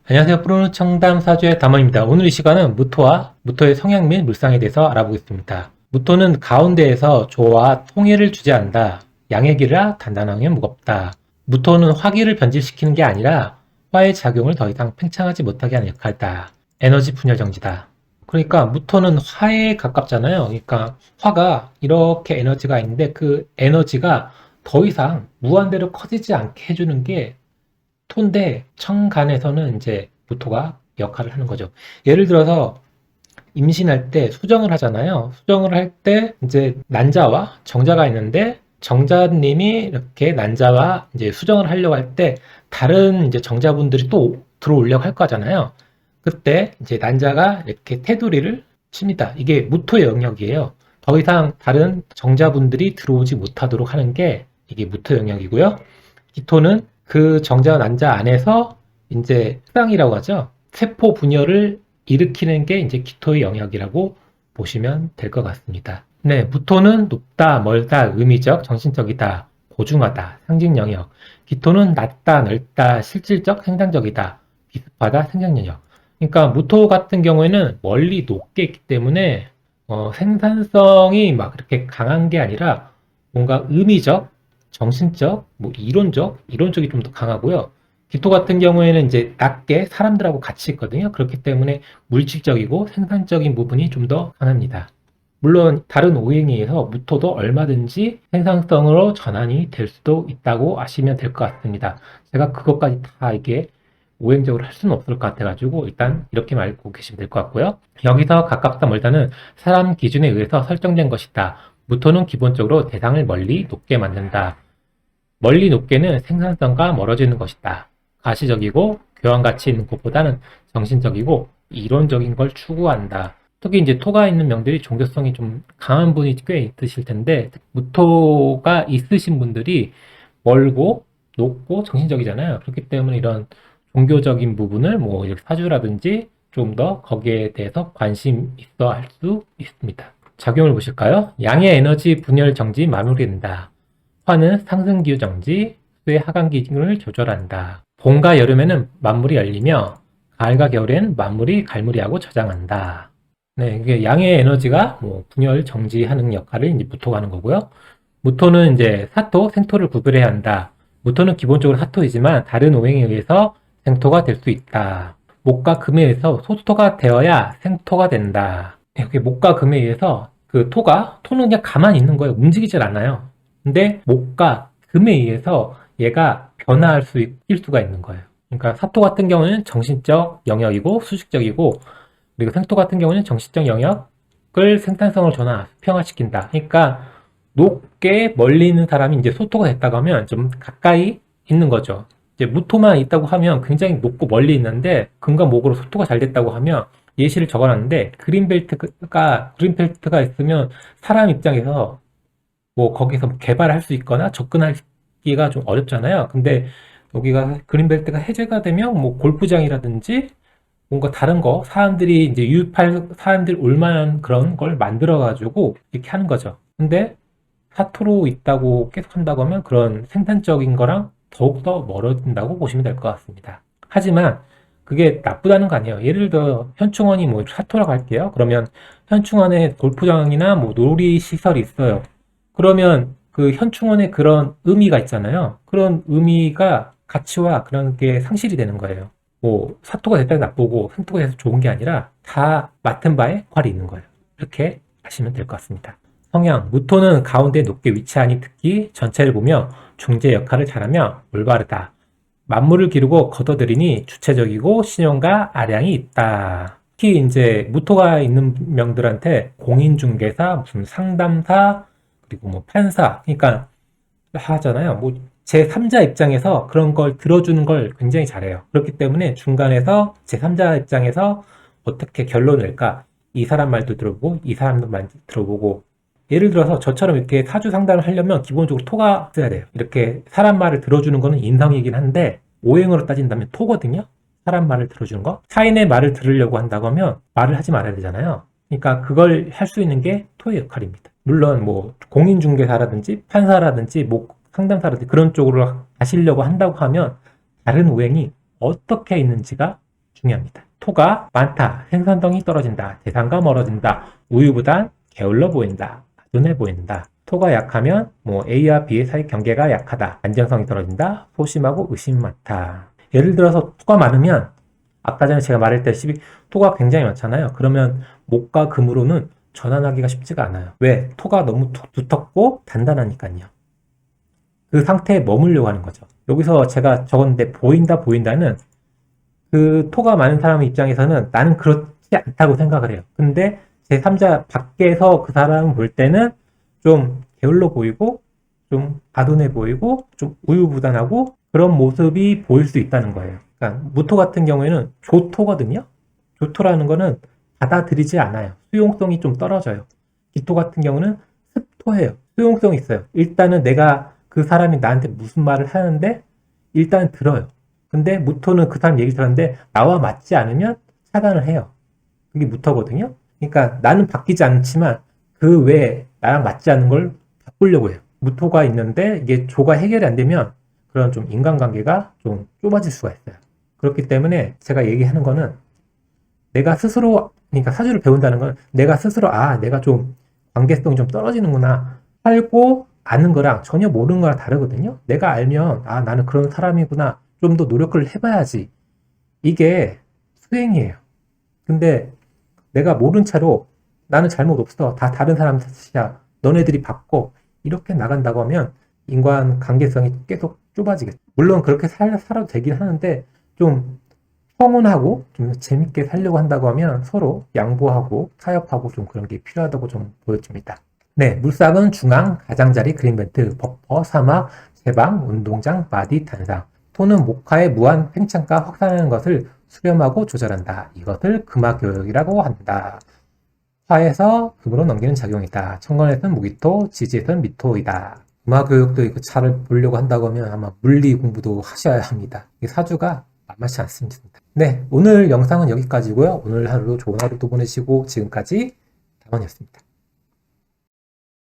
안녕하세요. 프로는 청담 사주의 담원입니다. 오늘 이 시간은 무토와 무토의 성향 및 물상에 대해서 알아보겠습니다. 무토는 가운데에서 조와 통일을 주재한다. 양의 기라 단단하면 무겁다. 무토는 화기를 변질시키는 게 아니라 화의 작용을 더 이상 팽창하지 못하게 하는 역할이다. 에너지 분열 정지다. 그러니까 무토는 화에 가깝잖아요. 그러니까 화가 이렇게 에너지가 있는데 그 에너지가 더 이상 무한대로 커지지 않게 해주는 게 토인데 청간에서는 이제 무토가 역할을 하는 거죠. 예를 들어서 임신할 때 수정을 하잖아요. 수정을 할 때 이제 난자와 정자가 있는데 정자님이 이렇게 난자와 이제 수정을 하려고 할 때 다른 이제 정자분들이 또 들어오려고 할 거잖아요. 그때 이제 난자가 이렇게 테두리를 칩니다. 이게 무토의 영역이에요. 더 이상 다른 정자분들이 들어오지 못하도록 하는 게 이게 무토 영역이고요. 기토는 그 정자 난자 안에서 이제 흑당이라고 하죠. 세포 분열을 일으키는 게 이제 기토의 영역이라고 보시면 될 것 같습니다. 네, 무토는 높다, 멀다, 의미적, 정신적이다, 고중하다, 상징 영역. 기토는 낮다, 넓다, 실질적, 생산적이다, 비습하다, 생산 영역. 그러니까 무토 같은 경우에는 멀리 높게 있기 때문에 생산성이 막 그렇게 강한 게 아니라 뭔가 의미적, 정신적, 뭐 이론적, 이론적이 좀 더 강하고요. 기토 같은 경우에는 이제 낮게 사람들하고 같이 있거든요. 그렇기 때문에 물질적이고 생산적인 부분이 좀 더 강합니다. 물론 다른 오행에 의해서 무토도 얼마든지 생산성으로 전환이 될 수도 있다고 아시면 될 것 같습니다. 제가 그것까지 다 이게 오행적으로 할 수는 없을 것 같아가지고 일단 이렇게 말고 계시면 될 것 같고요. 여기서 가깝다 멀다는 사람 기준에 의해서 설정된 것이다. 무토는 기본적으로 대상을 멀리 높게 만든다. 멀리 높게는 생산성과 멀어지는 것이다. 가시적이고 교환 가치 있는 것보다는 정신적이고 이론적인 걸 추구한다. 특히 이제 토가 있는 명들이 종교성이 좀 강한 분이 꽤 있으실 텐데 무토가 있으신 분들이 멀고 높고 정신적이잖아요. 그렇기 때문에 이런 종교적인 부분을 뭐 이렇게 사주라든지 좀 더 거기에 대해서 관심 있어 할 수 있습니다. 작용을 보실까요? 양의 에너지 분열 정지 마무리된다. 화는 상승기후 정지, 수의 하강기 기준을 조절한다. 봄과 여름에는 만물이 열리며 가을과 겨울엔 만물이 갈무리하고 저장한다. 네, 이게 양의 에너지가 뭐 분열 정지하는 역할을 이제 무토가 하는 거고요. 무토는 이제 사토, 생토를 구별해야 한다. 무토는 기본적으로 사토이지만 다른 오행에 의해서 생토가 될 수 있다. 목과 금에 의해서 소토가 되어야 생토가 된다. 이렇게 목과 금에 의해서 그 토는 그냥 가만히 있는 거예요. 움직이질 않아요. 근데 목과 금에 의해서 얘가 변화할 수 있을 수가 있는 거예요. 그러니까 사토 같은 경우는 정신적 영역이고 수직적이고 그리고 생토 같은 경우는 정신적 영역을 생산성을 전환, 수평화시킨다. 그러니까 높게 멀리 있는 사람이 이제 소토가 됐다고 하면 좀 가까이 있는 거죠. 이제 무토만 있다고 하면 굉장히 높고 멀리 있는데 금과 목으로 소토가 잘 됐다고 하면 예시를 적어놨는데 그린벨트가 있으면 사람 입장에서 뭐 거기서 개발할 수 있거나 접근하기가 좀 어렵잖아요. 근데 여기가 그린벨트가 해제가 되면 뭐 골프장이라든지 뭔가 다른 거 사람들이 이제 유입할 사람들 올만한 그런 걸 만들어 가지고 이렇게 하는 거죠. 근데 사토로 있다고 계속 한다고 하면 그런 생산적인 거랑 더욱더 멀어진다고 보시면 될 것 같습니다. 하지만 그게 나쁘다는 거 아니에요. 예를 들어 현충원이 뭐 사토라고 할게요. 그러면 현충원에 골프장이나 뭐 놀이 시설이 있어요. 그러면 그 현충원에 그런 의미가 있잖아요. 그런 의미가 가치와 그런 게 상실이 되는 거예요. 뭐 사토가 됐다고 나쁘고 생토가 돼서 좋은 게 아니라 다 맡은 바에 역할이 있는 거예요. 이렇게 하시면 될 것 같습니다. 성향, 무토는 가운데 높게 위치하니 특히 전체를 보며 중재 역할을 잘하며 올바르다. 만물을 기르고 걷어들이니 주체적이고 신용과 아량이 있다. 특히 이제 무토가 있는 명들한테 공인중개사, 무슨 상담사, 그리고 뭐 판사, 그러니까 하잖아요. 뭐 제3자 입장에서 그런 걸 들어주는 걸 굉장히 잘해요. 그렇기 때문에 중간에서 제3자 입장에서 어떻게 결론을 낼까? 이 사람 말도 들어보고 이 사람도 말 들어보고 예를 들어서 저처럼 이렇게 사주 상담을 하려면 기본적으로 토가 있어야 돼요. 이렇게 사람 말을 들어주는 거는 인성이긴 한데 오행으로 따진다면 토거든요. 사람 말을 들어주는 거. 타인의 말을 들으려고 한다고 하면 말을 하지 말아야 되잖아요. 그러니까 그걸 할 수 있는 게 토의 역할입니다. 물론 뭐 공인중개사라든지 판사라든지 뭐 상담사라든지 그런 쪽으로 가시려고 한다고 하면 다른 오행이 어떻게 있는지가 중요합니다. 토가 많다, 생산성이 떨어진다, 대상과 멀어진다, 우유보단 게을러 보인다, 아둔해 보인다. 토가 약하면 A와 B의 사이 경계가 약하다, 안정성이 떨어진다, 소심하고 의심 많다. 예를 들어서 토가 많으면 아까 전에 제가 말했다시피 토가 굉장히 많잖아요. 그러면 목과 금으로는 전환하기가 쉽지가 않아요. 왜? 토가 너무 두텁고 단단하니까요. 그 상태에 머물려고 하는 거죠. 여기서 제가 적었는데 보인다는 그 토가 많은 사람의 입장에서는 나는 그렇지 않다고 생각을 해요. 근데 제3자 밖에서 그 사람을 볼 때는 좀 게을러 보이고 좀 아둔해 보이고 좀 우유부단하고 그런 모습이 보일 수 있다는 거예요. 그러니까 무토 같은 경우에는 조토거든요. 조토라는 거는 받아들이지 않아요. 수용성이 좀 떨어져요. 기토 같은 경우는 습토해요. 수용성이 있어요. 일단은 내가 그 사람이 나한테 무슨 말을 하는데 일단 들어요. 근데 무토는 그 사람 얘기 들었는데 나와 맞지 않으면 차단을 해요. 그게 무토거든요. 그러니까 나는 바뀌지 않지만 그 외에 나랑 맞지 않는 걸 바꾸려고 해요. 무토가 있는데 이게 조가 해결이 안 되면 그런 좀 인간관계가 좀 좁아질 수가 있어요. 그렇기 때문에 제가 얘기하는 거는 내가 스스로, 그러니까 사주를 배운다는 건 내가 스스로 내가 좀 관계성이 좀 떨어지는구나 알고 아는 거랑 전혀 모르는 거랑 다르거든요. 내가 알면 나는 그런 사람이구나, 좀 더 노력을 해봐야지, 이게 수행이에요. 근데 내가 모른 채로 나는 잘못 없어, 다 다른 사람 탓이야, 너네들이 바꿔, 이렇게 나간다고 하면 인간 관계성이 계속 좁아지겠죠. 물론 그렇게 살아도 되긴 하는데 좀 평온하고 좀 재밌게 살려고 한다고 하면 서로 양보하고 타협하고 좀 그런 게 필요하다고 좀 보여집니다. 네, 물삭은 중앙, 가장자리, 그린벨트, 버퍼, 사막, 제방, 운동장, 바디, 단상. 토는 목화의 무한 팽창과 확산하는 것을 수렴하고 조절한다. 이것을 금화교역이라고 한다. 화에서 금으로 넘기는 작용이다. 천간에서는 무기토, 지지에서는 미토이다. 금화교역도 이거 잘 보려고 한다고 하면 아마 물리 공부도 하셔야 합니다. 이 사주가 만만치 않습니다. 네, 오늘 영상은 여기까지고요. 오늘 하루도 좋은 하루도 보내시고 지금까지 담원이었습니다.